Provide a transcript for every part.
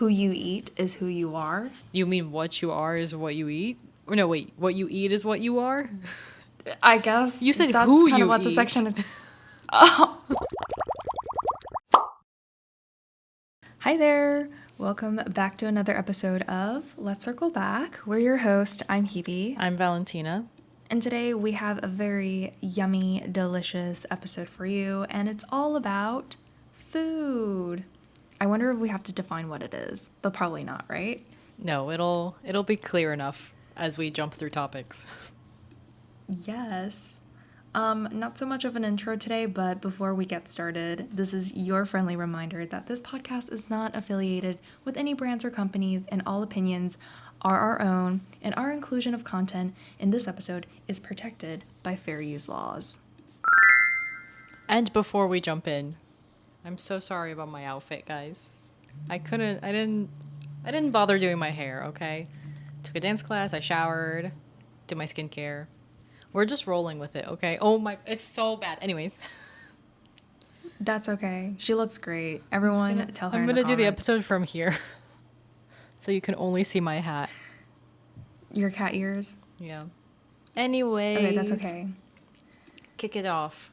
who you eat is who you are. You mean what you are is what you eat? Or no, wait, what you eat is what you are? I guess You said that's who kind you of what eat. the section is. Oh. Hi there. Welcome back to another episode of Let's Circle Back. We're your host. I'm Hebe. I'm Valentina. And today we have a very yummy, delicious episode for you, and it's all about food. I wonder if we have to define what it is, but probably not, right? No, it'll be clear enough as we jump through topics. Yes. Not so much of an intro today, but before we get started, this is your friendly reminder that this podcast is not affiliated with any brands or companies, and all opinions are our own, and our inclusion of content in this episode is protected by fair use laws. And before we jump in, I'm so sorry about my outfit, guys. I didn't bother doing my hair, okay? Took a dance class, I showered, did my skincare. We're just rolling with it, okay? Oh my, it's so bad. Anyways. That's okay. She looks great. Everyone tell her I'm in gonna do the comments. episode from here. So you can only see my hat. Your cat ears? Yeah. Anyways. Okay, that's okay. Kick it off.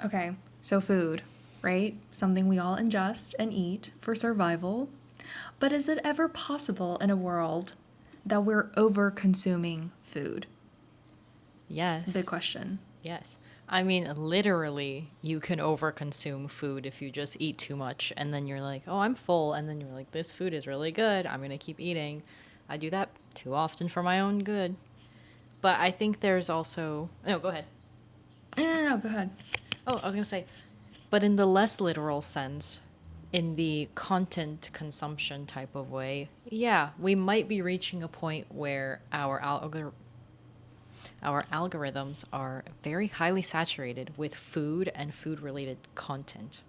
Okay, so food, right? Something we all ingest and eat for survival. But is it ever possible in a world that we're over-consuming food? Yes. Big question. Yes. I mean, literally, you can overconsume food if you just eat too much, and then you're like, oh, I'm full, and then you're like, this food is really good, I'm going to keep eating. I do that too often for my own good. But I think there's also... No, go ahead. No, go ahead. Oh, I was going to say, but in the less literal sense, in the content consumption type of way, yeah, we might be reaching a point where our algorithms are very highly saturated with food and food-related content.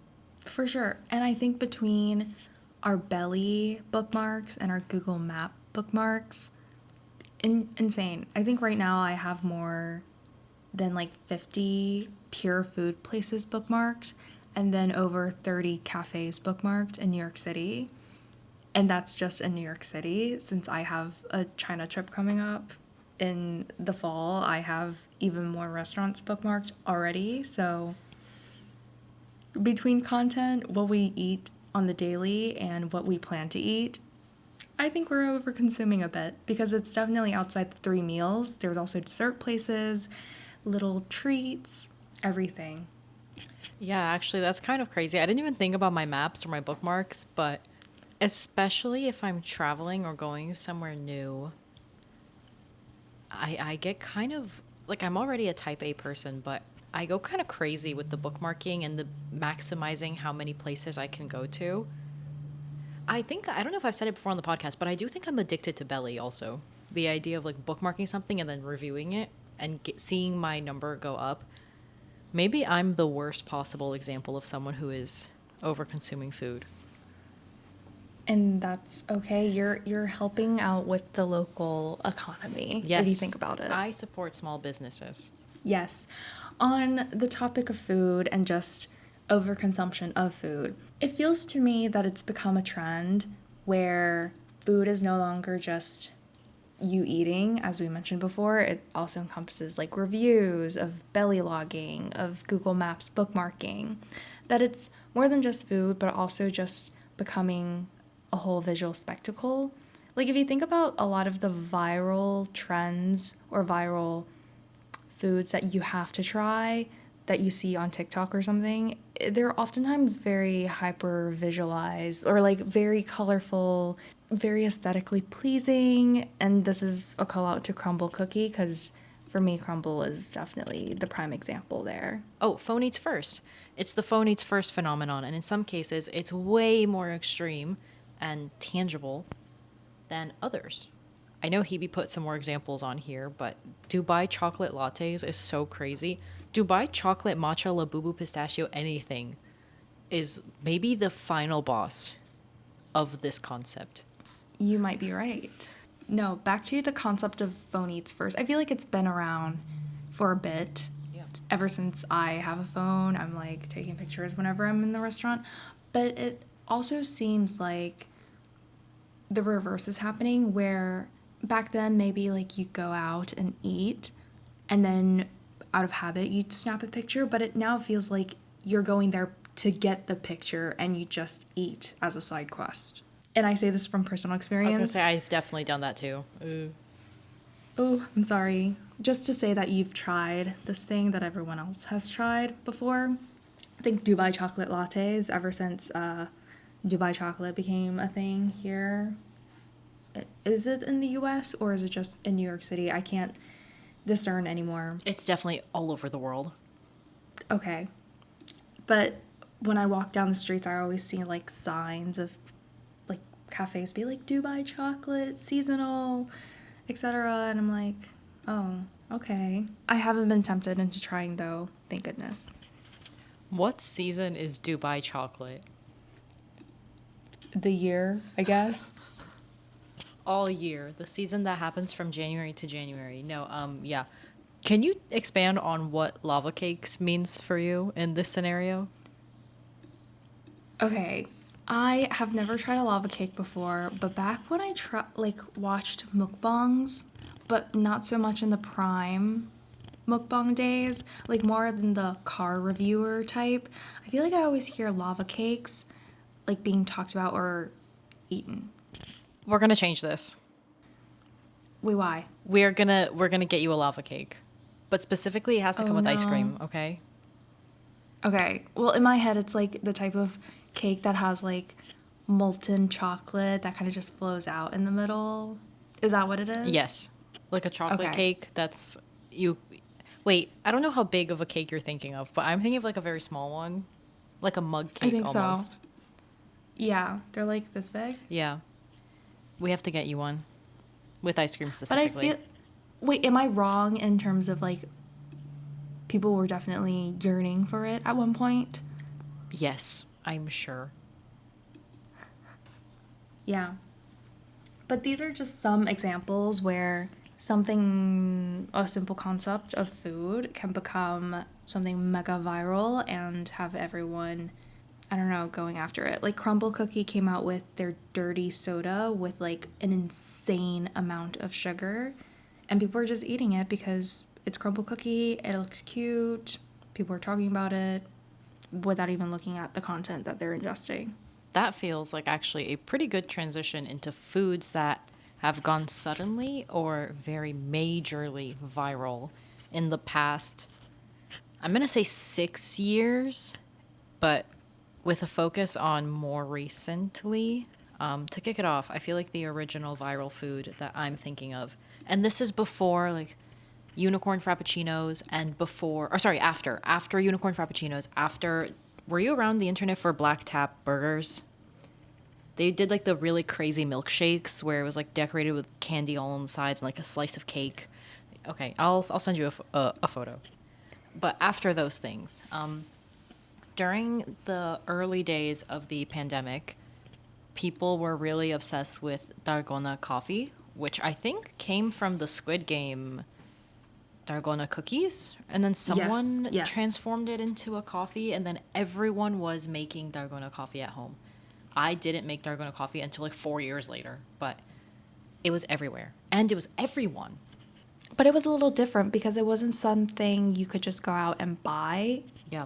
For sure. And I think between our Belly bookmarks and our Google Map bookmarks, insane. I think right now I have more than like 50 pure food places bookmarked and then over 30 cafes bookmarked in New York City. And that's just in New York City. Since I have a China trip coming up in the fall, I have even more restaurants bookmarked already. So between content, what we eat on the daily, and what we plan to eat, I think we're over consuming a bit because it's definitely outside the 3 meals. There's also dessert places, little treats, everything. Yeah, actually, that's kind of crazy. I didn't even think about my maps or my bookmarks, but especially if I'm traveling or going somewhere new, I get kind of, like, I'm already a type A person, but I go kind of crazy with the bookmarking and the maximizing how many places I can go to. I don't know if I've said it before on the podcast, but I do think I'm addicted to Belly also. The idea of, like, bookmarking something and then reviewing it and seeing my number go up. Maybe I'm the worst possible example of someone who is over-consuming food. And that's okay. You're helping out with the local economy, Yes, if you think about it. I support small businesses. Yes. On the topic of food and just overconsumption of food, it feels to me that it's become a trend where food is no longer just you eating, as we mentioned before. It also encompasses like reviews of belly logging, of Google Maps bookmarking, that it's more than just food, but also just becoming a whole visual spectacle. Like if you think about a lot of the viral trends or viral foods that you have to try that you see on TikTok or something, they're oftentimes very hyper visualized or like very colorful, very aesthetically pleasing. And this is a call out to Crumbl cookie because for me, Crumbl is definitely the prime example there. Oh, phone eats first. It's the phone eats first phenomenon. And in some cases, it's way more extreme and tangible than others. I know Hebe put some more examples on here, but Dubai chocolate lattes is so crazy. Dubai chocolate matcha labubu pistachio anything is maybe the final boss of this concept. You might be right. No, back to the concept of phone eats first. I feel like it's been around for a bit. Yeah. Ever since I have a phone, I'm like taking pictures whenever I'm in the restaurant. But it also seems like the reverse is happening, where back then maybe like you go out and eat and then out of habit you'd snap a picture, but it now feels like you're going there to get the picture and you just eat as a side quest. And I say this from personal I experience. was gonna say I've definitely done that too. Ooh. Oh, I'm sorry. Just to say that you've tried this thing that everyone else has tried before. I think Dubai chocolate lattes, ever since Dubai chocolate became a thing here. Is it in the US or is it just in New York City? I can't discern anymore. It's definitely all over the world. Okay. But when I walk down the streets, I always see like signs of like cafes be like Dubai chocolate, seasonal, etc. And I'm like, oh, okay. I haven't been tempted into trying though, thank goodness. What season is Dubai chocolate? The year, I guess. All year. The season that happens from January to January. No, yeah. Can you expand on what lava cakes means for you in this scenario? Okay, I have never tried a lava cake before, but back when I watched mukbangs, but not so much in the prime mukbang days, like more than the car reviewer type, I feel like I always hear lava cakes like being talked about or eaten. We're gonna change this. Wait, why? We're gonna get you a lava cake. But specifically it has to come with ice no. cream, okay? Okay, well, in my head, it's like the type of cake that has like molten chocolate that kind of just flows out in the middle. Is that what it is? Yes. Like a chocolate Okay. cake that's you wait, I don't know how big of a cake you're thinking of, but I'm thinking of like a very small one. Like a mug cake I think almost. so. Yeah, they're like this big. Yeah. We have to get you one. With ice cream But I specifically. feel. Wait, am I wrong in terms of like people were definitely yearning for it at one point? Yes, I'm sure. Yeah. But these are just some examples where something, a simple concept of food, can become something mega viral and have everyone, I don't know, going after it. Like Crumbl Cookie came out with their dirty soda with like an insane amount of sugar, and people are just eating it because it's Crumbl Cookie, it looks cute, people are talking about it without even looking at the content that they're ingesting. That feels like actually a pretty good transition into foods that have gone suddenly or very majorly viral in the past, I'm going to say 6 years, but with a focus on more recently. To kick it off, I feel like the original viral food that I'm thinking of, and this is before like unicorn frappuccinos and after unicorn frappuccinos, were you around the internet for black tap burgers? They did like the really crazy milkshakes where it was like decorated with candy all on the sides and like a slice of cake. Okay, I'll send you a photo. But after those things, during the early days of the pandemic, people were really obsessed with Dalgona coffee, which I think came from the Squid Game Dalgona cookies, and then someone yes. transformed it into a coffee, and then everyone was making Dalgona coffee at home. I didn't make Dalgona coffee until like 4 years later, but it was everywhere, and it was everyone. But it was a little different because it wasn't something you could just go out and buy. Yeah.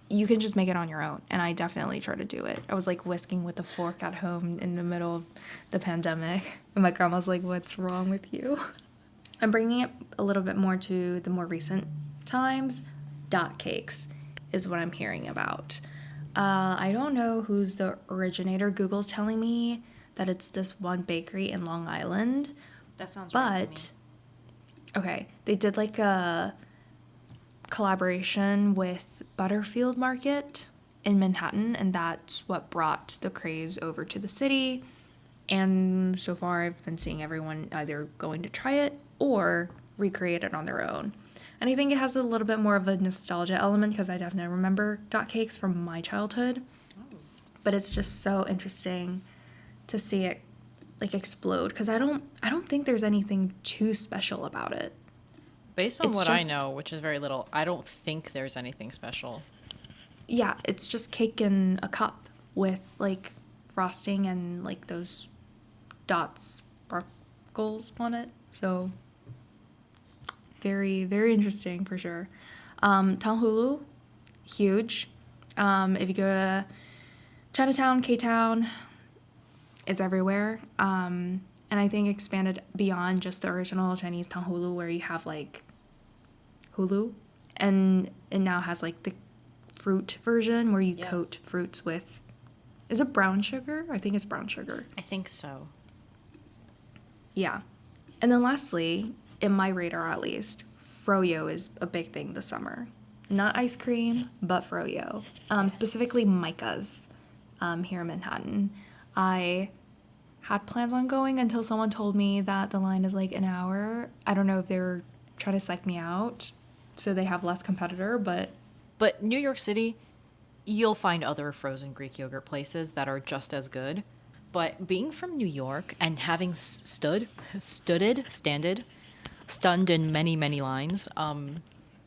You can just make it on your own, and I definitely try to do it. I was like whisking with a fork at home in the middle of the pandemic, and my grandma's like, "What's wrong with you?" I'm bringing it a little bit more to the more recent times. Dot cakes is what I'm hearing about. I don't know who's the originator. Google's telling me that it's this one bakery in Long Island. That sounds right to me. Okay, they did like a collaboration with Butterfield Market in Manhattan, and that's what brought the craze over to the city. And so far, I've been seeing everyone either going to try it or recreate it on their own. And I think it has a little bit more of a nostalgia element because I definitely remember dot cakes from my childhood. But it's just so interesting to see it like explode because I don't think there's anything too special about it. Based on It's what just- I know, which is very little, I don't think there's anything special. Yeah, it's just cake in a cup with like frosting and like those dot sparkles on it. So very, very interesting for sure. Tanghulu, huge. If you go to Chinatown, K-Town, it's everywhere. And I think expanded beyond just the original Chinese Tanghulu, where you have like hulu, and it now has like the fruit version where you coat fruits with, is it brown sugar? I think it's brown sugar. I think so. Yeah. And then lastly, in my radar at least, froyo is a big thing this summer. Not ice cream, but froyo. Specifically Micah's here in Manhattan. I had plans on going until someone told me that the line is like an hour. I don't know if they're trying to psych me out so they have less competitor, but New York City, you'll find other frozen Greek yogurt places that are just as good. But being from New York and having stunned in many, many lines,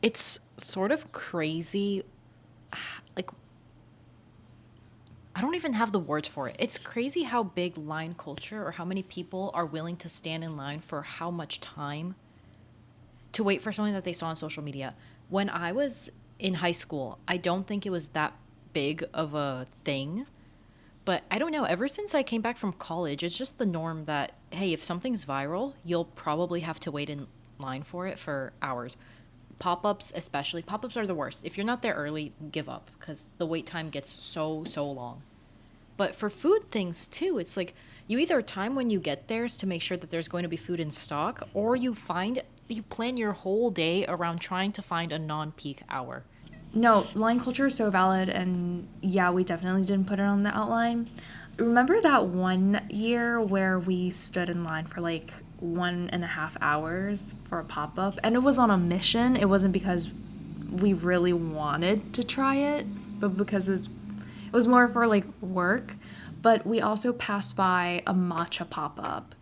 it's sort of crazy. Like, I don't even have the words for it. It's crazy how big line culture, or how many people are willing to stand in line for how much time to wait for something that they saw on social media. When I was in high school, I don't think it was that big of a thing. But I don't know, ever since I came back from college, it's just the norm that, hey, if something's viral, you'll probably have to wait in line for it for hours. Pop-ups especially. Pop-ups are the worst. If you're not there early, give up, because the wait time gets so long. But for food things too, it's like you either time when you get there to make sure that there's going to be food in stock, or you plan your whole day around trying to find a non-peak hour. no, line culture is so valid, and yeah, we definitely didn't put it on the outline. Remember that one year where we stood in line for like 1.5 hours for a pop-up, and it was on a mission. It wasn't because we really wanted to try it, but because it was more for like work. But we also passed by a matcha pop-up.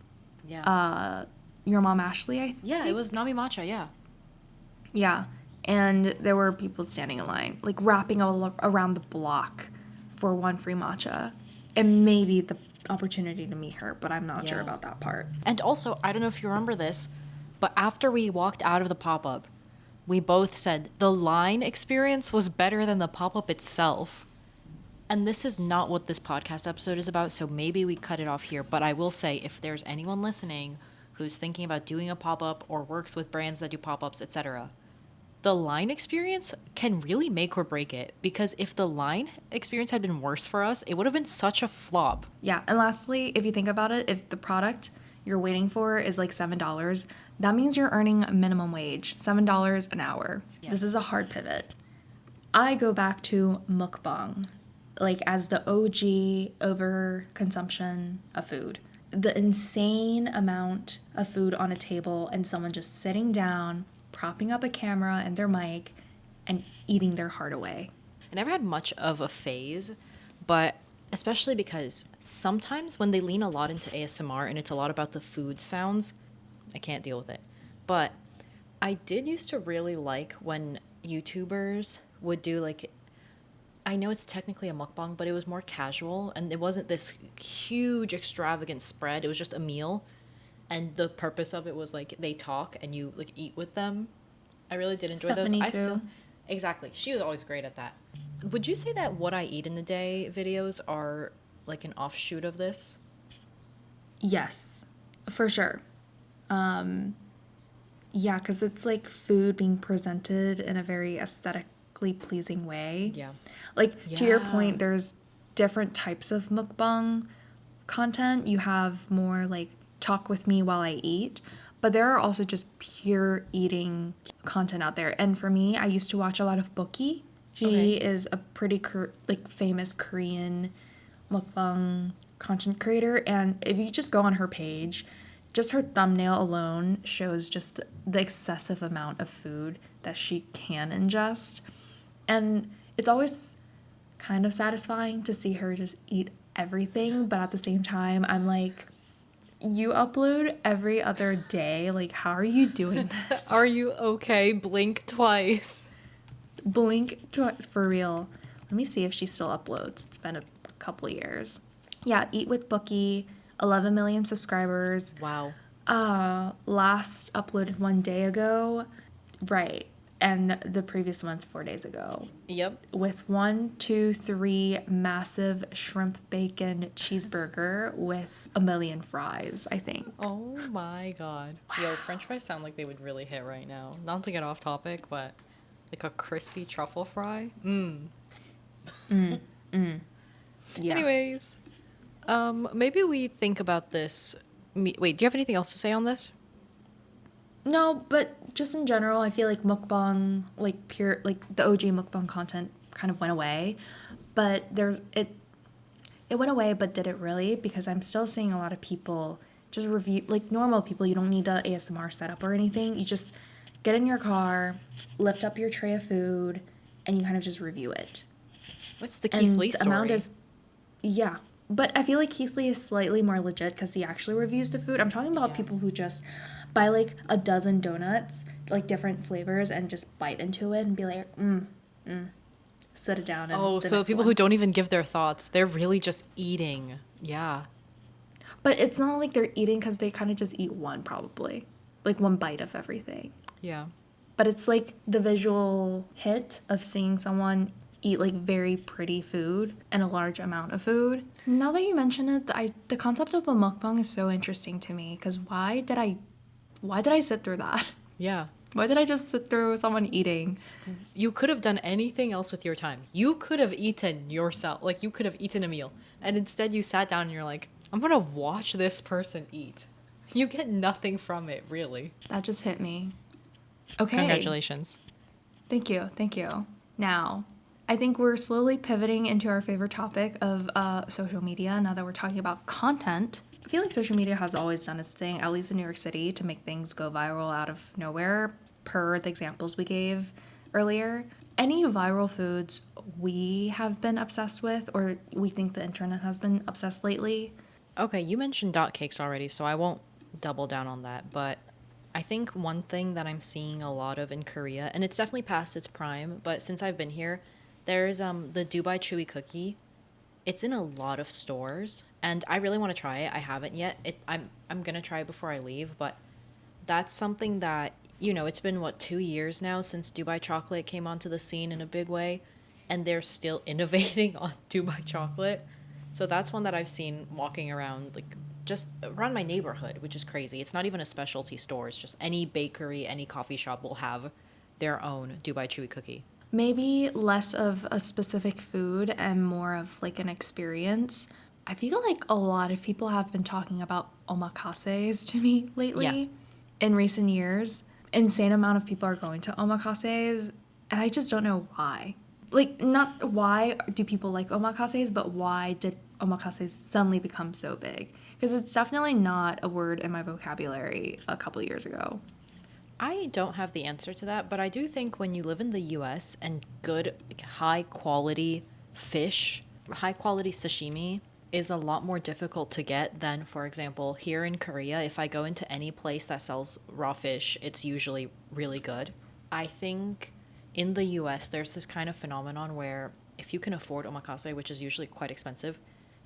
Yeah. Your mom Ashley, I think? Yeah, it was Nami Matcha, yeah. Yeah, and there were people standing in line, like wrapping all around the block for one free matcha. And maybe the opportunity to meet her, but I'm not sure about that part. And also, I don't know if you remember this, but after we walked out of the pop-up, we both said the line experience was better than the pop-up itself. And this is not what this podcast episode is about, so maybe we cut it off here. But I will say, if there's anyone listening who's thinking about doing a pop-up or works with brands that do pop-ups, etc., the line experience can really make or break it. Because if the line experience had been worse for us, it would have been such a flop. Yeah, and lastly, if you think about it, if the product you're waiting for is like $7, that means you're earning minimum wage, $7 an hour. Yeah. This is a hard pivot. I go back to mukbang, like as the OG overconsumption of food. The insane amount of food on a table and someone just sitting down, propping up a camera and their mic, and eating their heart away. I never had much of a phase, but especially because sometimes when they lean a lot into ASMR and it's a lot about the food sounds, I can't deal with it. But I did used to really like when YouTubers would do like, I know it's technically a mukbang, but it was more casual and it wasn't this huge extravagant spread. It was just a meal. And the purpose of it was like they talk and you like eat with them. I really did enjoy Stephanie those. Exactly. She was always great at that. Would you say that what I eat in the day videos are like an offshoot of this? Yes, for sure. Yeah, because it's like food being presented in a very aesthetically pleasing way. Yeah. Like, to your point, there's different types of mukbang content. You have more like talk with me while I eat, but there are also just pure eating content out there. And for me, I used to watch a lot of Bookie. She is a pretty like famous Korean mukbang content creator, and if you just go on her page, just her thumbnail alone shows just the excessive amount of food that she can ingest. And it's always kind of satisfying to see her just eat everything, but at the same time, I'm like, you upload every other day. Like, how are you doing this? Are you okay? Blink twice. Blink twice, for real. Let me see if she still uploads. It's been a couple years. Yeah, Eat with Bookie. 11 million subscribers. Wow. Last uploaded 1 day ago. Right. And the previous one's 4 days ago. Yep. With 1, 2, 3 massive shrimp bacon cheeseburger with a million fries, I think. Oh my god. Wow. Yo, French fries sound like they would really hit right now. Not to get off topic, but like a crispy truffle fry. Yeah. Anyways, maybe we think about this. Wait, do you have anything else to say on this? No, but just in general, I feel like mukbang, like pure, like the OG mukbang content kind of went away. But it went away, but did it really? Because I'm still seeing a lot of people just review, like normal people. You don't need a ASMR setup or anything. You just get in your car, lift up your tray of food, and you kind of just review it. What's the Keith Lee story? Amount is, yeah. But I feel like Keith Lee is slightly more legit because he actually reviews the food. I'm talking about people who just buy like a dozen donuts, like different flavors, and just bite into it and be like, sit it down. And so people who don't even give their thoughts, they're really just eating. Yeah. But it's not like they're eating because they kind of just eat one, probably. Like one bite of everything. Yeah. But it's like the visual hit of seeing someone eat like very pretty food and a large amount of food. Now that you mention it, the concept of a mukbang is so interesting to me because why did I sit through that? Yeah. Why did I just sit through someone eating? You could have done anything else with your time. You could have eaten yourself. Like, you could have eaten a meal. And instead you sat down and you're like, I'm going to watch this person eat. You get nothing from it, really. That just hit me. Okay. Congratulations. Thank you. Thank you. Now, I think we're slowly pivoting into our favorite topic of social media now that we're talking about content. I feel like social media has always done its thing, at least in New York City, to make things go viral out of nowhere, per the examples we gave earlier. Any viral foods we have been obsessed with, or we think the internet has been obsessed lately? Okay, you mentioned dot cakes already, so I won't double down on that, but I think one thing that I'm seeing a lot of in Korea, and it's definitely past its prime, but since I've been here, there's the Dubai Chewy Cookie. It's in a lot of stores, and I really want to try it. I haven't yet. I'm gonna try it before I leave, but that's something that, you know, it's been 2 years now since Dubai chocolate came onto the scene in a big way, and they're still innovating on Dubai chocolate. So that's one that I've seen walking around, like just around my neighborhood, which is crazy. It's not even a specialty store. It's just any bakery, any coffee shop will have their own Dubai Chewy Cookie. Maybe less of a specific food and more of like an experience. I feel like a lot of people have been talking about omakases to me lately in recent years. Insane amount of people are going to omakases, and I just don't know why. Like, not why do people like omakases, but why did omakases suddenly become so big? Because it's definitely not a word in my vocabulary a couple years ago. I don't have the answer to that, but I do think when you live in the US and good, like, high quality fish, high quality sashimi is a lot more difficult to get than, for example, here in Korea. If I go into any place that sells raw fish, it's usually really good. I think in the US, there's this kind of phenomenon where if you can afford omakase, which is usually quite expensive,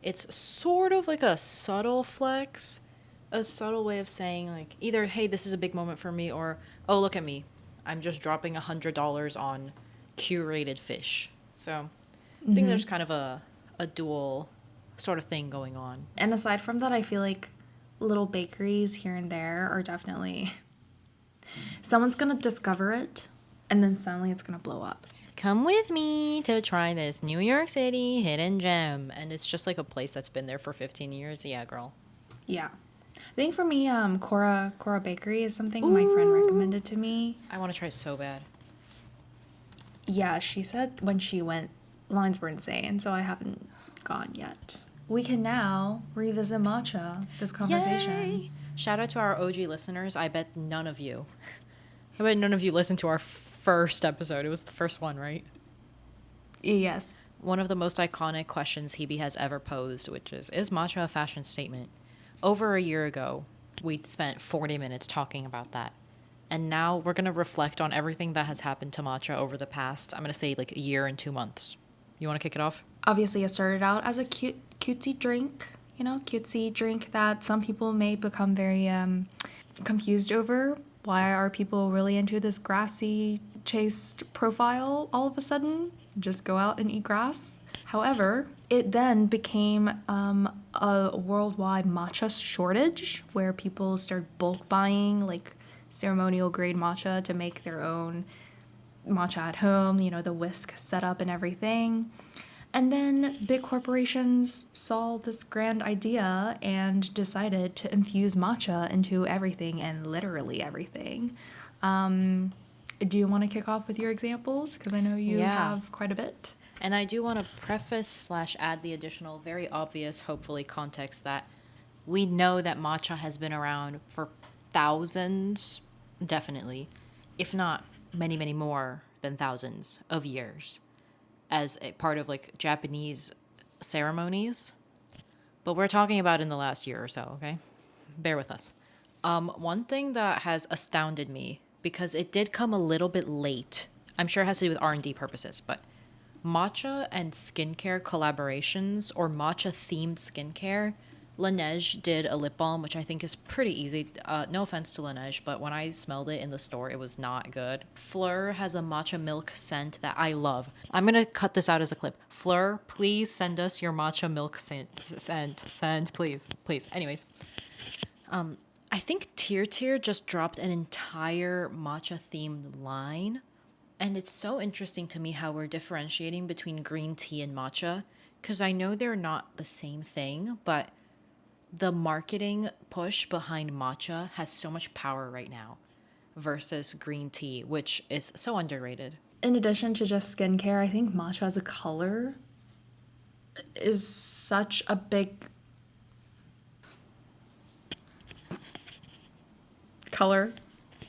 it's sort of like a subtle flex. A subtle way of saying, like, either, hey, this is a big moment for me, or, oh, look at me, I'm just dropping $100 on curated fish. So I think there's kind of a dual sort of thing going on. And aside from that, I feel like little bakeries here and there are definitely... Someone's going to discover it, and then suddenly it's going to blow up. Come with me to try this New York City hidden gem. And it's just like a place that's been there for 15 years. Yeah, girl. Yeah. I think for me, Cora Bakery is something my friend recommended to me. I want to try it so bad. Yeah, she said when she went, lines were insane, so I haven't gone yet. We can now revisit matcha, this conversation. Yay! Shout out to our OG listeners. I bet none of you listened to our first episode. It was the first one, right? Yes. One of the most iconic questions Hebe has ever posed, which is matcha a fashion statement? Over a year ago, we spent 40 minutes talking about that. And now we're going to reflect on everything that has happened to matcha over the past, I'm going to say, like a year and 2 months. You want to kick it off? Obviously, it started out as a cutesy drink, cutesy drink that some people may become very confused over. Why are people really into this grassy taste profile all of a sudden? Just go out and eat grass. However, it then became a worldwide matcha shortage where people started bulk buying like ceremonial grade matcha to make their own matcha at home, the whisk setup and everything. And then big corporations saw this grand idea and decided to infuse matcha into everything and literally everything. Do you want to kick off with your examples? Because I know you have quite a bit. And I do want to preface / add the additional, very obvious, hopefully, context that we know that matcha has been around for thousands, definitely, if not many, many more than thousands of years as a part of like Japanese ceremonies. But we're talking about in the last year or so, okay? Bear with us. One thing that has astounded me, because it did come a little bit late, I'm sure it has to do with R&D purposes, but matcha and skincare collaborations or matcha themed skincare. Laneige did a lip balm, which I think is pretty easy. No offense to Laneige, but when I smelled it in the store, it was not good. Fleur has a matcha milk scent that I love. I'm going to cut this out as a clip. Fleur, please send us your matcha milk scent, please. Anyways, I think Tier just dropped an entire matcha themed line. And it's so interesting to me how we're differentiating between green tea and matcha, because I know they're not the same thing, but the marketing push behind matcha has so much power right now versus green tea, which is so underrated. In addition to just skincare, I think matcha as a color is such a big color.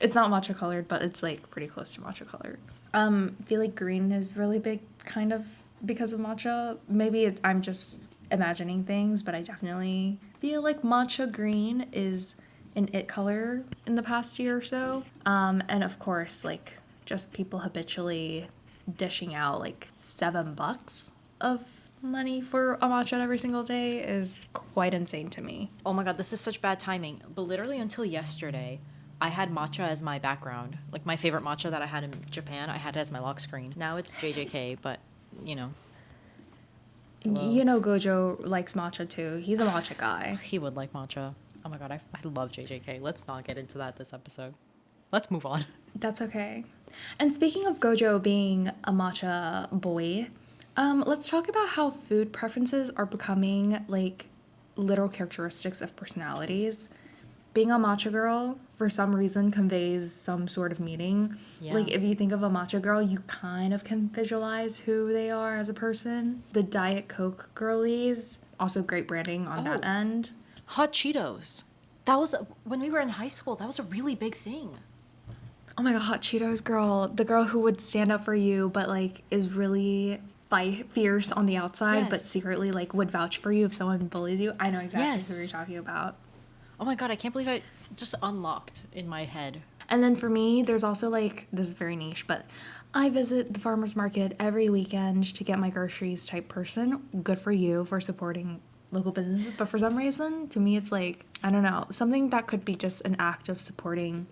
It's not matcha colored, but it's like pretty close to matcha colored. I feel like green is really big kind of because of matcha. Maybe I'm just imagining things, but I definitely feel like matcha green is an it color in the past year or so. And of course, like just people habitually dishing out like $7 of money for a matcha every single day is quite insane to me. Oh my god, this is such bad timing. But literally until yesterday, I had matcha as my background. Like my favorite matcha that I had in Japan, I had it as my lock screen. Now it's JJK, but Hello. Gojo likes matcha too. He's a matcha guy. He would like matcha. Oh my god, I love JJK. Let's not get into that this episode. Let's move on. That's okay. And speaking of Gojo being a matcha boy, let's talk about how food preferences are becoming like literal characteristics of personalities. Being a matcha girl, for some reason, conveys some sort of meaning. Yeah. Like, if you think of a matcha girl, you kind of can visualize who they are as a person. The Diet Coke girlies, also great branding on that end. Hot Cheetos. That was, when we were in high school, that was a really big thing. Oh my god, Hot Cheetos girl. The girl who would stand up for you, but, like, is really fierce on the outside, but secretly, like, would vouch for you if someone bullies you. I know exactly who you're talking about. Oh my god, I can't believe I just unlocked in my head. And then for me, there's also like, this is very niche, but I visit the farmer's market every weekend to get my groceries type person. Good for you for supporting local businesses. But for some reason, to me, it's like, I don't know, something that could be just an act of supporting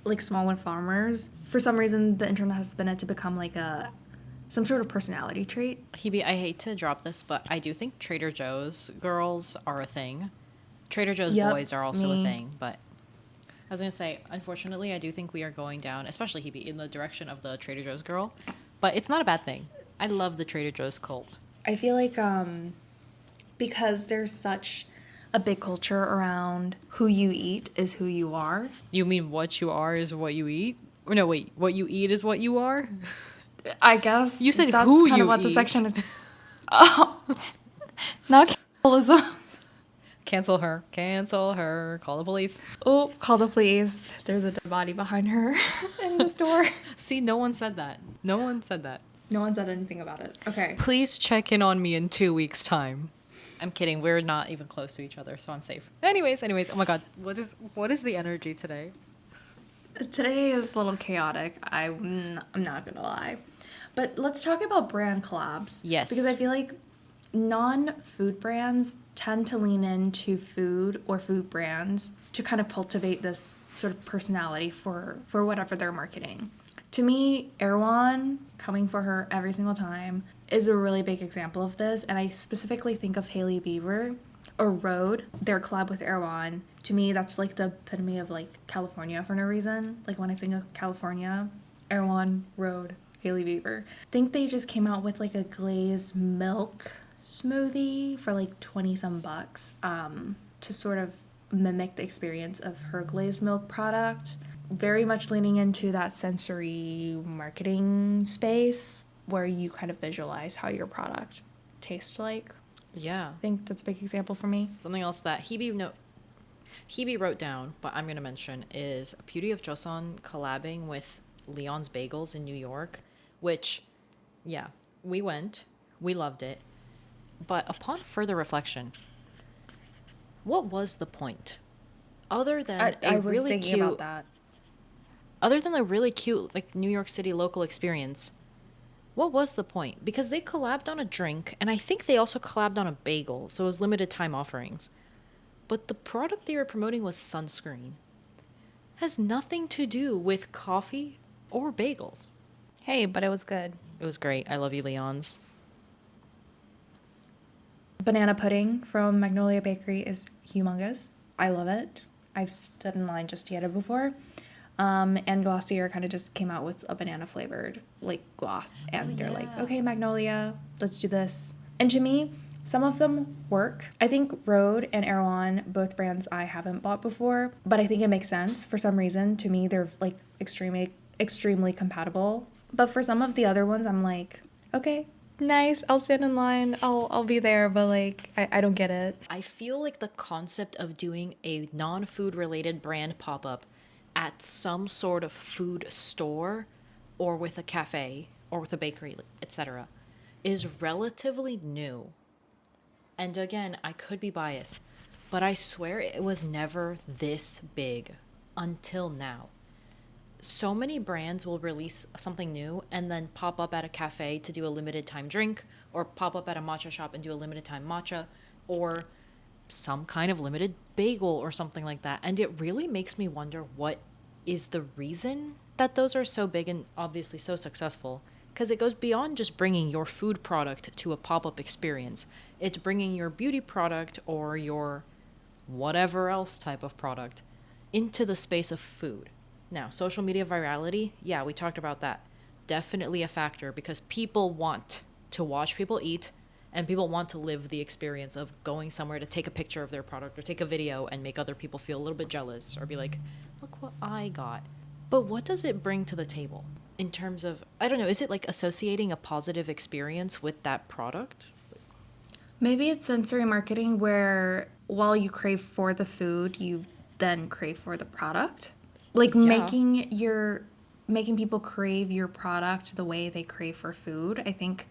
like smaller farmers. For some reason, the internet has spun it to become like some sort of personality trait. Hebe, I hate to drop this, but I do think Trader Joe's girls are a thing. Trader Joe's boys are also a thing, but I was going to say, unfortunately, I do think we are going down, especially Hebe, in the direction of the Trader Joe's girl, but it's not a bad thing. I love the Trader Joe's cult. I feel like because there's such a big culture around who you eat is who you are. You mean what you are is what you eat? Or no, wait, what you eat is what you are? I guess. You said that's who kind you of what eat. The section is. Oh, not capitalism. Cancel her. Call the police. Oh, call the police. There's a dead body behind her in the store. See, no one said that. No one said anything about it. Okay. Please check in on me in 2 weeks' time. I'm kidding. We're not even close to each other, so I'm safe. Anyways. Oh my god. What is the energy today? Today is a little chaotic. I'm not gonna lie. But let's talk about brand collabs. Yes. Because I feel like non-food brands tend to lean into food or food brands to kind of cultivate this sort of personality for whatever they're marketing. To me, Erewhon, coming for her every single time, is a really big example of this, and I specifically think of Hailey Bieber or Rhode, their collab with Erewhon. To me, that's like the epitome of like California for no reason. Like when I think of California, Erewhon, Rhode, Hailey Bieber. I think they just came out with like a glazed milk smoothie for like 20 some bucks to sort of mimic the experience of her glazed milk product. Very much leaning into that sensory marketing space where you kind of visualize how your product tastes like. Yeah. I think that's a big example for me. Something else that Hebe wrote down, but I'm going to mention, is Beauty of Joseon collabing with Leon's Bagels in New York, which, yeah, we went. We loved it. But upon further reflection, what was the point? Other than I was really thinking about that. Other than a really cute, like, New York City local experience, what was the point? Because they collabed on a drink, and I think they also collabed on a bagel, so it was limited time offerings. But the product they were promoting was sunscreen. Has nothing to do with coffee or bagels. Hey, but it was good. It was great. I love you, Leon's. Banana pudding from Magnolia Bakery is humongous. I love it. I've stood in line just to get it before. And Glossier kind of just came out with a banana flavored like gloss, and they're like, okay, Magnolia, let's do this. And to me, some of them work. I think Rhode and Erewhon, both brands I haven't bought before, but I think it makes sense for some reason. To me, they're like extremely compatible. But for some of the other ones, I'm like, okay, nice, I'll stand in line, I'll be there, but like I don't get it. I feel like the concept of doing a non-food related brand pop-up at some sort of food store or with a cafe or with a bakery, etc., is relatively new. And again, I could be biased, but I swear it was never this big until now. So many brands will release something new and then pop up at a cafe to do a limited time drink, or pop up at a matcha shop and do a limited time matcha, or some kind of limited bagel or something like that. And it really makes me wonder what is the reason that those are so big and obviously so successful. Because it goes beyond just bringing your food product to a pop-up experience. It's bringing your beauty product or your whatever else type of product into the space of food. Now, social media virality, yeah, we talked about that. Definitely a factor, because people want to watch people eat, and people want to live the experience of going somewhere to take a picture of their product or take a video and make other people feel a little bit jealous or be like, look what I got. But what does it bring to the table in terms of, I don't know, is it like associating a positive experience with that product? Maybe it's sensory marketing where while you crave for the food, you then crave for the product. Like making people crave your product the way they crave for food. I think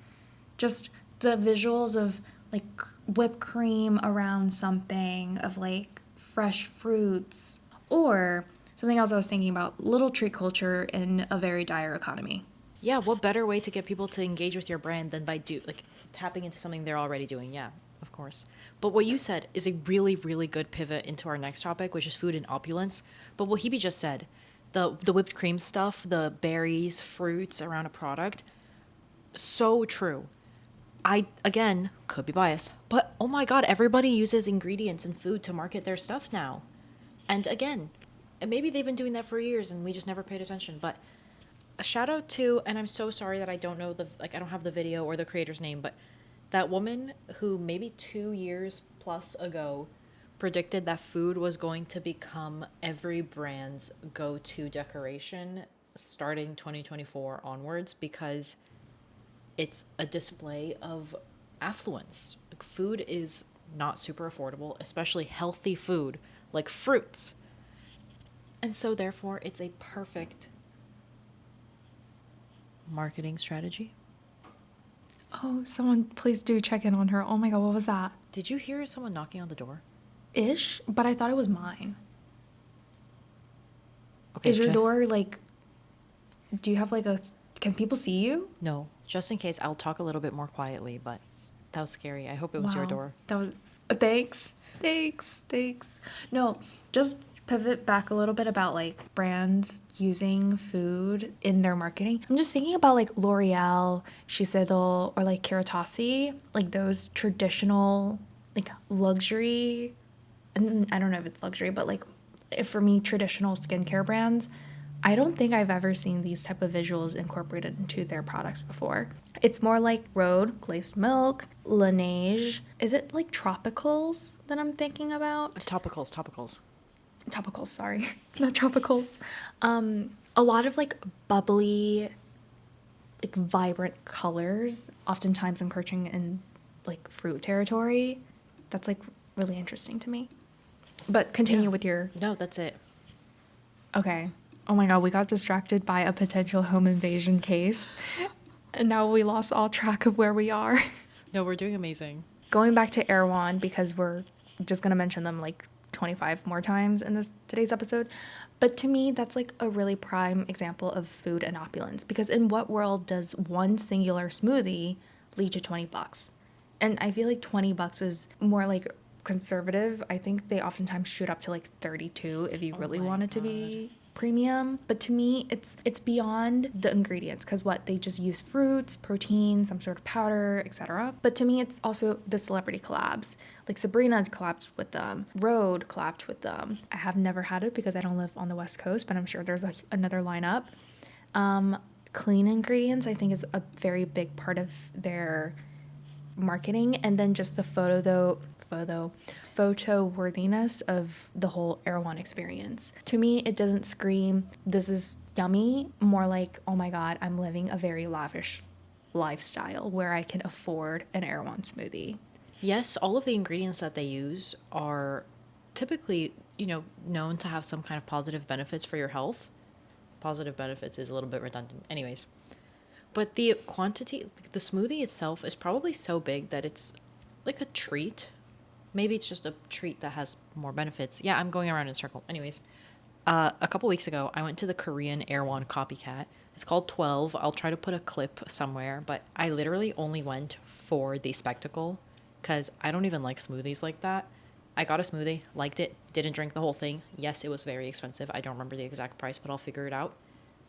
just the visuals of like whipped cream around something, of like fresh fruits, or something else I was thinking about, little treat culture in a very dire economy. Yeah, what better way to get people to engage with your brand than by tapping into something they're already doing? Yeah, of course. But what you said is a really, really good pivot into our next topic, which is food and opulence. But what Hebe just said, the whipped cream stuff, the berries, fruits around a product, so true. I, again, could be biased, but oh my God, everybody uses ingredients in food to market their stuff now. And again, maybe they've been doing that for years and we just never paid attention, but a shout out to, and I'm so sorry that I don't know I don't have the video or the creator's name, but that woman who maybe 2 years plus ago predicted that food was going to become every brand's go-to decoration starting 2024 onwards, because it's a display of affluence. Like, food is not super affordable, especially healthy food like fruits. And so therefore it's a perfect marketing strategy. Oh, someone please do check in on her. Oh my God, what was that? Did you hear someone knocking on the door? Ish, but I thought it was mine. Okay, Is your door like, do you have like can people see you? No, just in case, I'll talk a little bit more quietly, but That was scary. I hope it was your door. That was thanks. No, just pivot back a little bit about like brands using food in their marketing. I'm just thinking about like L'Oreal, Shiseido, or like Kiritasi, like those traditional like luxury, and I don't know if it's luxury, but like if for me traditional skincare brands, I don't think I've ever seen these type of visuals incorporated into their products before. It's more like Rhode, glazed milk, Laneige. Is it like tropicals that I'm thinking about? Topicals, sorry. Not tropicals. A lot of like bubbly, like vibrant colors, oftentimes encroaching in like fruit territory. That's like really interesting to me. But continue with your... No, that's it. Okay. Oh my God, we got distracted by a potential home invasion case. And now we lost all track of where we are. No, we're doing amazing. Going back to Erewhon, because we're just going to mention them like 25 more times in today's episode. But to me, that's like a really prime example of food and opulence. Because in what world does one singular smoothie lead to $20? And I feel like $20 is more like conservative. I think they oftentimes shoot up to like 32 if you really want it to be premium. But to me, it's beyond the ingredients, because what they just use fruits, protein, some sort of powder, etc. But to me, it's also the celebrity collabs. Like Sabrina collabed with them, Rhode collabed with them. I have never had it because I don't live on the West Coast, but I'm sure there's another lineup. Clean ingredients, I think, is a very big part of their marketing. And then just the photo worthiness of the whole Erewhon experience. To me, it doesn't scream, this is yummy, more like, oh my God, I'm living a very lavish lifestyle where I can afford an Erewhon smoothie. Yes, all of the ingredients that they use are typically, known to have some kind of positive benefits for your health. Positive benefits is a little bit redundant. Anyways. But the quantity, the smoothie itself is probably so big that it's like a treat. Maybe it's just a treat that has more benefits. Yeah, I'm going around in a circle. Anyways, a couple weeks ago, I went to the Korean Erewhon copycat. It's called 12. I'll try to put a clip somewhere, but I literally only went for the spectacle because I don't even like smoothies like that. I got a smoothie, liked it, didn't drink the whole thing. Yes, it was very expensive. I don't remember the exact price, but I'll figure it out.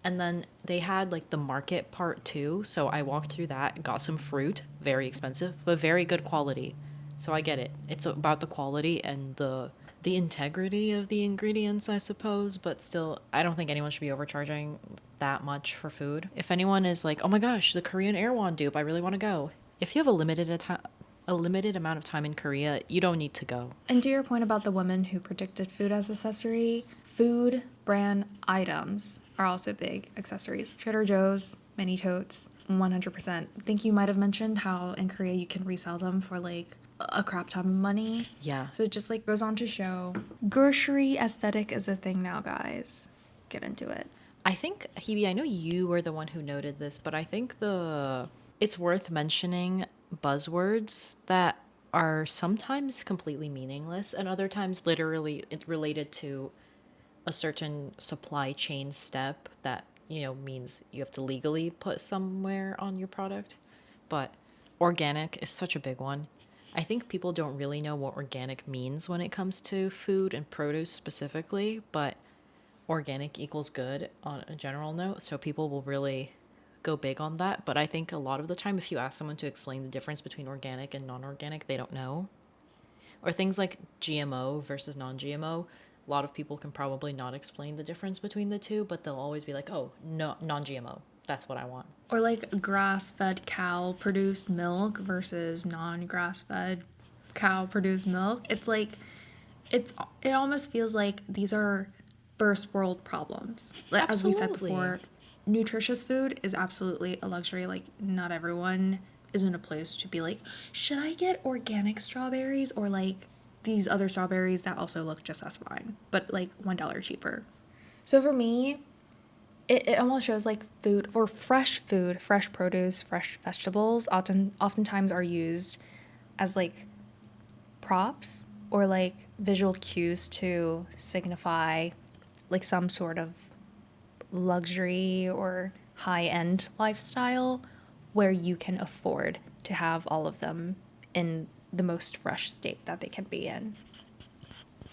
And then they had like the market part too. So I walked through that, got some fruit, very expensive, but very good quality. So I get it. It's about the quality and the integrity of the ingredients, I suppose. But still, I don't think anyone should be overcharging that much for food. If anyone is like, oh my gosh, the Korean Erewhon dupe, I really want to go. If you have a limited amount of time in Korea, you don't need to go. And to your point about the woman who predicted food as accessory, food brand items are also big accessories. Trader Joe's, mini totes, 100%. I think you might have mentioned how in Korea you can resell them for like a crap ton of money. Yeah. So it just like goes on to show grocery aesthetic is a thing now, guys. Get into it. I think, Hebe, I know you were the one who noted this, but I think it's worth mentioning buzzwords that are sometimes completely meaningless and other times literally related to a certain supply chain step that, means you have to legally put somewhere on your product. But organic is such a big one. I think people don't really know what organic means when it comes to food and produce specifically, but organic equals good on a general note. So people will really go big on that. But I think a lot of the time, if you ask someone to explain the difference between organic and non-organic, they don't know. Or things like GMO versus non-GMO. A lot of people can probably not explain the difference between the two, but they'll always be like, oh, no, non-GMO. That's what I want. Or like grass-fed cow-produced milk versus non-grass-fed cow-produced milk. It's like, it almost feels like these are first world problems. Like, as we said before, nutritious food is absolutely a luxury. Like, not everyone is in a place to be like, should I get organic strawberries or like these other strawberries that also look just as fine, but like $1 cheaper? So for me, it almost shows like food, fresh produce, fresh vegetables oftentimes are used as like props or like visual cues to signify like some sort of luxury or high-end lifestyle where you can afford to have all of them in the most fresh state that they can be in.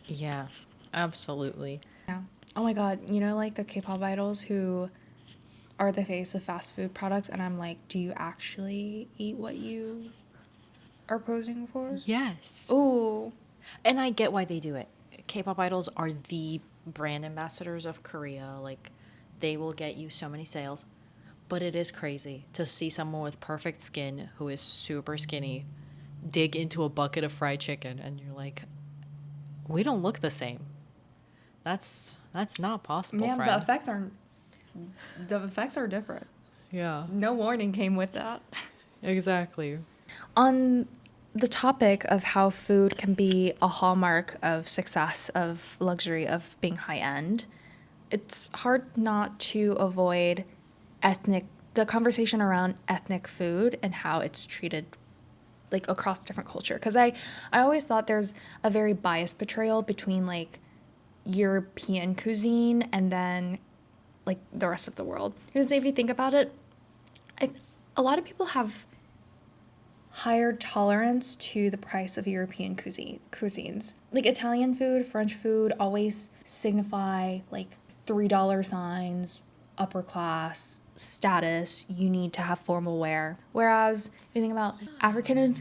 Yeah, absolutely. Yeah. Oh my God, you know, like the K-pop idols who are the face of fast food products, and I'm like, do you actually eat what you are posing for? Yes. Ooh. And I get why they do it. K-pop idols are the brand ambassadors of Korea. Like, they will get you so many sales. But it is crazy to see someone with perfect skin who is super skinny dig into a bucket of fried chicken, and you're like, we don't look the same. That's not possible, Man, friend. the effects are different. Yeah, No warning came with that. exactly. On the topic of how food can be a hallmark of success, of luxury, of being high end, it's hard not to avoid the conversation around ethnic food and how it's treated like across different culture. Because I always thought there's a very biased portrayal between like European cuisine and then like the rest of the world. Because if you think about it, a lot of people have higher tolerance to the price of European cuisines. Like Italian food, French food always signify like $3 signs, upper class, status, you need to have formal wear. Whereas if you think about African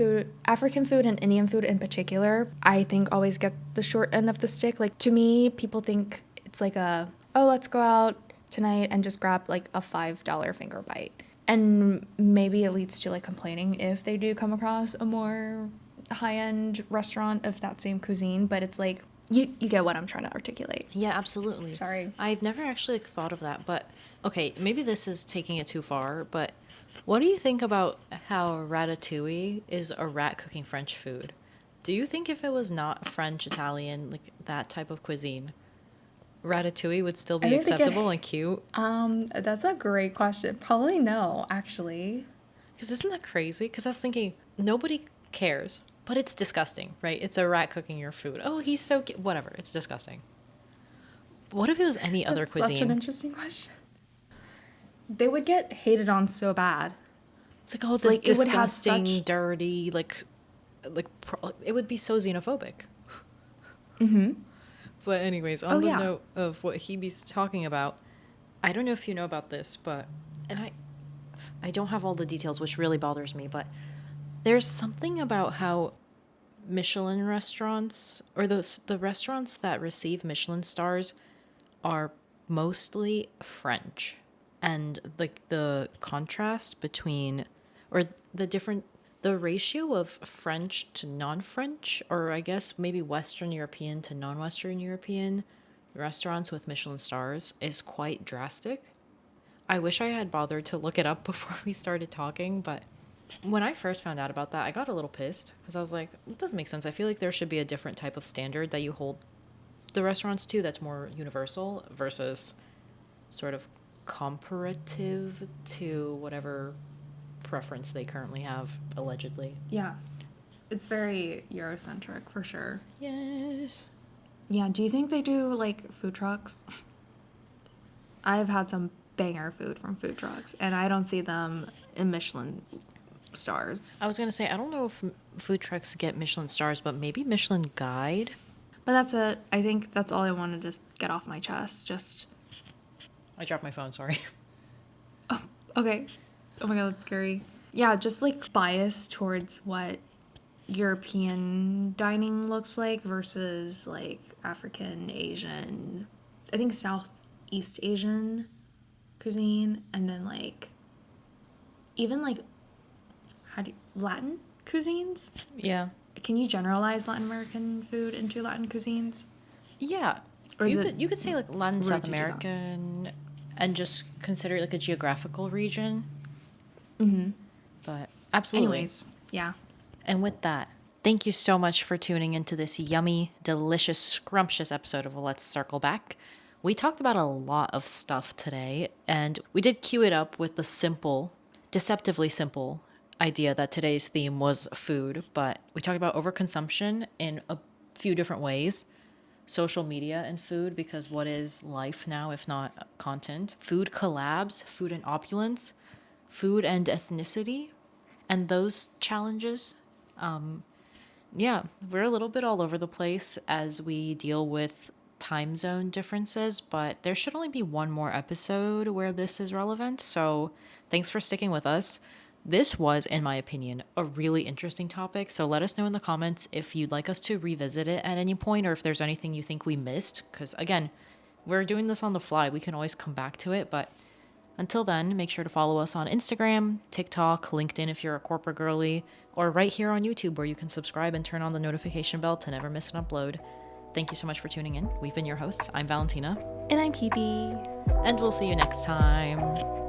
food and Indian food in particular, I think always get the short end of the stick. Like to me, people think it's like oh, let's go out tonight and just grab like a $5 finger bite. And maybe it leads to like complaining if they do come across a more high-end restaurant of that same cuisine, but it's like you get what I'm trying to articulate. Yeah, absolutely. Sorry. I've never actually thought of that, but okay, maybe this is taking it too far, but what do you think about how ratatouille is a rat cooking French food? Do you think if it was not French, Italian, like that type of cuisine, ratatouille would still be acceptable and cute? That's a great question. Probably no, actually. Because isn't that crazy? Because I was thinking, nobody cares, but it's disgusting, right? It's a rat cooking your food. Oh, he's so cute. Whatever, it's disgusting. What if it was any other cuisine? Such an interesting question. They would get hated on so bad. It's like, oh, this Like, it would have disgusting, such- dirty, it would be so xenophobic. Mm-hmm. But anyways, on the yeah. note of what Hebe's talking about, I don't know if you know about this, but, and I don't have all the details, which really bothers me, but there's something about how Michelin restaurants, or the restaurants that receive Michelin stars, are mostly French. And like the contrast between, or the ratio of French to non-French, or I guess maybe Western European to non-Western European restaurants with Michelin stars is quite drastic. I wish I had bothered to look it up before we started talking, but when I first found out about that, I got a little pissed because I was like, it doesn't make sense. I feel like there should be a different type of standard that you hold the restaurants to that's more universal versus sort of comparative to whatever preference they currently have, allegedly. Yeah. It's very Eurocentric for sure. Yes. Yeah, do you think they do like food trucks? I've had some banger food from food trucks, and I don't see them in Michelin stars. I was going to say, I don't know if food trucks get Michelin stars, but maybe Michelin Guide. But that's it. I think that's all I wanted to get off my chest. Just, I dropped my phone, sorry. oh, okay. Oh my God, that's scary. Yeah, just like bias towards what European dining looks like versus like African, Asian, I think Southeast Asian cuisine, and then like even like Latin cuisines. Yeah. Can you generalize Latin American food into Latin cuisines? Yeah. Or is You could say like Latin, rude South to do that? American, and just consider it like a geographical region. Mm-hmm. But absolutely. Anyways, yeah. And with that, thank you so much for tuning into this yummy, delicious, scrumptious episode of Let's Circle Back. We talked about a lot of stuff today, and we did cue it up with the simple, deceptively simple idea that today's theme was food, but we talked about overconsumption in a few different ways. Social media and food, because what is life now if not content? Food collabs, food and opulence, food and ethnicity, and those challenges Yeah, we're a little bit all over the place as we deal with time zone differences, but there should only be one more episode where this is relevant. So thanks for sticking with us. This was, in my opinion, a really interesting topic. So let us know in the comments if you'd like us to revisit it at any point or if there's anything you think we missed. Because again, we're doing this on the fly. We can always come back to it. But until then, make sure to follow us on Instagram, TikTok, LinkedIn if you're a corporate girly, or right here on YouTube where you can subscribe and turn on the notification bell to never miss an upload. Thank you so much for tuning in. We've been your hosts. I'm Valentina. And I'm Hebe. And we'll see you next time.